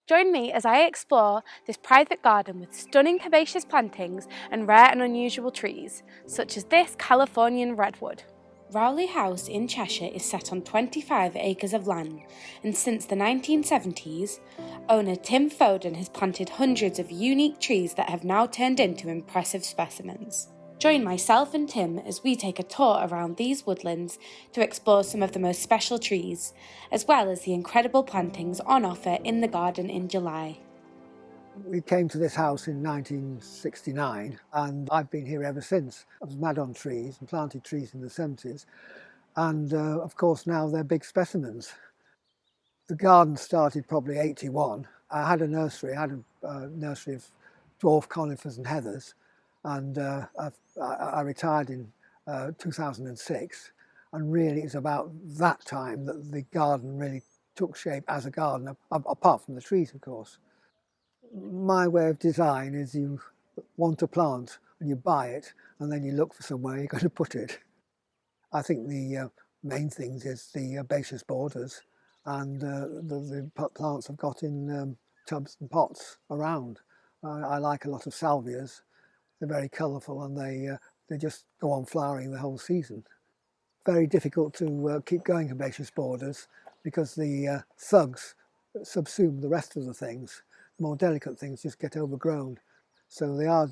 Join me as I explore this private garden with stunning herbaceous plantings and rare and unusual trees, such as this Californian redwood. Rowley House in Cheshire is set on 25 acres of land, and since the 1970s, owner Tim Foden has planted hundreds of unique trees that have now turned into impressive specimens. Join myself and Tim as we take a tour around these woodlands to explore some of the most special trees, as well as the incredible plantings on offer in the garden in July. We came to this house in 1969 and I've been here ever since. I was mad on trees and planted trees in the 70s, and of course now they're big specimens. The garden started probably 81. I had a nursery of dwarf conifers and heathers, and I retired in 2006, and really it's about that time that the garden really took shape as a garden, apart from the trees of course. My way of design is you want a plant and you buy it, and then you look for somewhere you're going to put it. I think the main things is the herbaceous borders, and the plants I've got in tubs and pots around. I like a lot of salvias. They're very colourful and they just go on flowering the whole season. Very difficult to keep going herbaceous borders because the thugs subsume the rest of the things. The more delicate things just get overgrown. So they are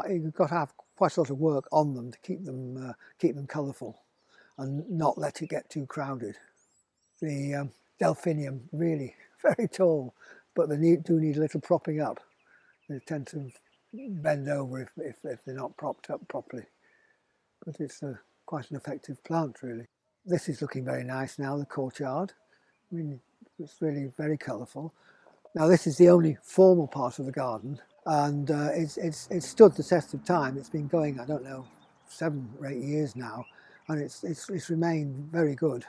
you've got to have quite a lot of work on them to keep them colourful and not let it get too crowded. The delphinium, really very tall, but they do need a little propping up. They tend to bend over if they're not propped up properly. But it's quite an effective plant, really. This is looking very nice now, the courtyard. I mean, it's really very colourful. Now this is the only formal part of the garden, and it's stood the test of time. It's been going, I don't know, 7 or 8 years now, and it's remained very good.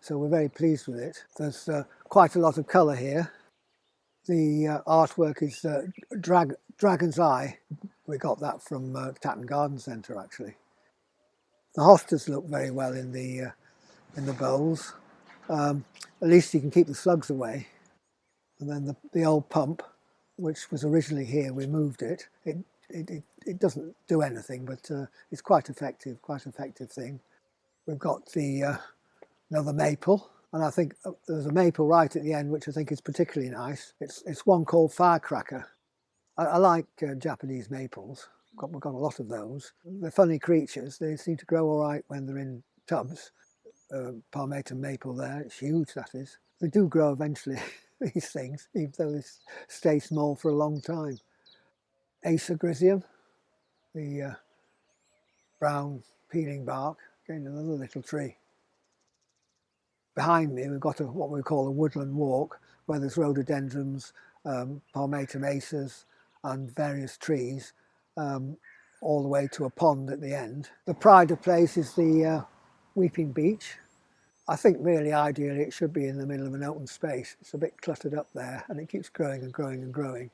So we're very pleased with it. There's quite a lot of colour here. The artwork is Dragon's Eye. We got that from Tatton Garden Centre actually. The hostas look very well in the bowls. At least you can keep the slugs away. And then the old pump, which was originally here, we moved it. It doesn't do anything, but it's quite effective thing. We've got another maple, and I think there's a maple right at the end, which I think is particularly nice. It's one called Firecracker. I like Japanese maples. We've got a lot of those. They're funny creatures. They seem to grow all right when they're in tubs. Palmatum maple there, it's huge, that is. They do grow eventually. These things, even though they stay small for a long time. Acergrisium, the brown peeling bark, again another little tree. Behind me we've got what we call a woodland walk, where there's rhododendrons, palmatum acers and various trees, all the way to a pond at the end. The pride of place is the weeping beech. I think really ideally it should be in the middle of an open space. It's a bit cluttered up there and it keeps growing and growing and growing.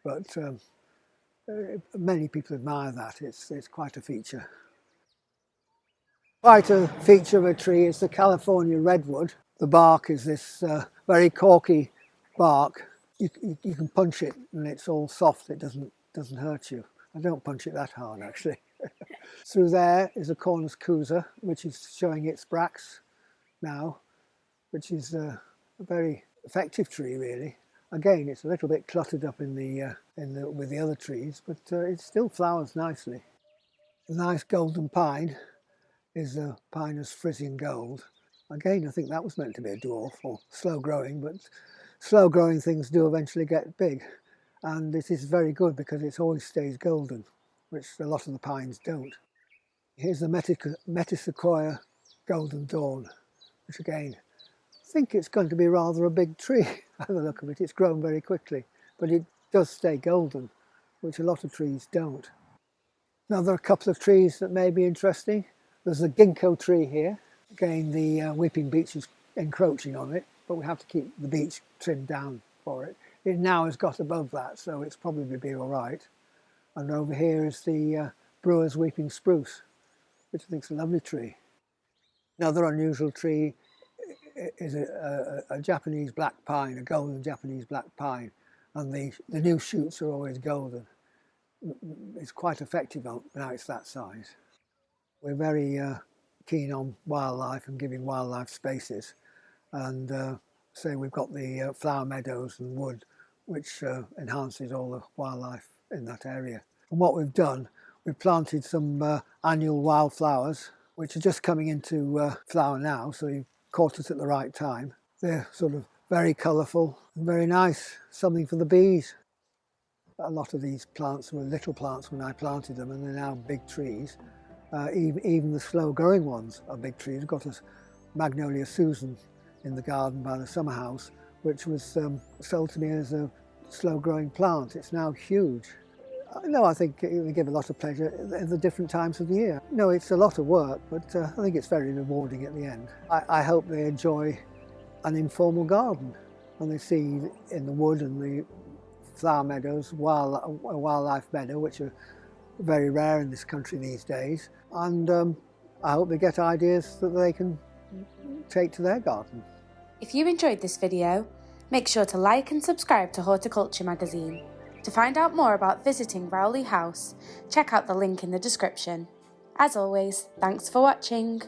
But many people admire that. It's quite a feature. Quite a feature of a tree is the California redwood. The bark is this very corky bark. You can punch it and it's all soft. It doesn't hurt you. I don't punch it that hard actually. Through there is a Cornus cousa, which is showing its bracts now, which is a very effective tree really. Again, it's a little bit cluttered up with the other trees, but it still flowers nicely. The nice golden pine is a Pinus Frisian gold. Again, I think that was meant to be a dwarf or slow growing, but slow growing things do eventually get big, and it is very good because it always stays golden, which a lot of the pines don't. Here's the Metasequoia Golden Dawn, which again, I think it's going to be rather a big tree by the look of it. It's grown very quickly, but it does stay golden, which a lot of trees don't. Now there are a couple of trees that may be interesting. There's a ginkgo tree here. Again, the weeping beech is encroaching on it, but we have to keep the beech trimmed down for it. It now has got above that, so it's probably be all right. And over here is the brewer's weeping spruce, which I think is a lovely tree. Another unusual tree is a Japanese black pine, a golden Japanese black pine, and the new shoots are always golden. It's quite effective now it's that size. We're very keen on wildlife and giving wildlife spaces, and so we've got the flower meadows and wood, which enhances all the wildlife in that area. And what we've done, we've planted some annual wildflowers, which are just coming into flower now, so you caught us at the right time. They're sort of very colourful and very nice, something for the bees. A lot of these plants were little plants when I planted them, and they're now big trees. Even the slow-growing ones are big trees. We've got a Magnolia Susan in the garden by the summer house, which was sold to me as a slow-growing plant. It's now huge. No, I think it will give a lot of pleasure at the different times of the year. No, it's a lot of work, but I think it's very rewarding at the end. I hope they enjoy an informal garden when they see in the wood and the flower meadows, a wildlife meadow, which are very rare in this country these days. And I hope they get ideas that they can take to their garden. If you enjoyed this video, make sure to like and subscribe to Horticulture Magazine. To find out more about visiting Rowley House, check out the link in the description. As always, thanks for watching.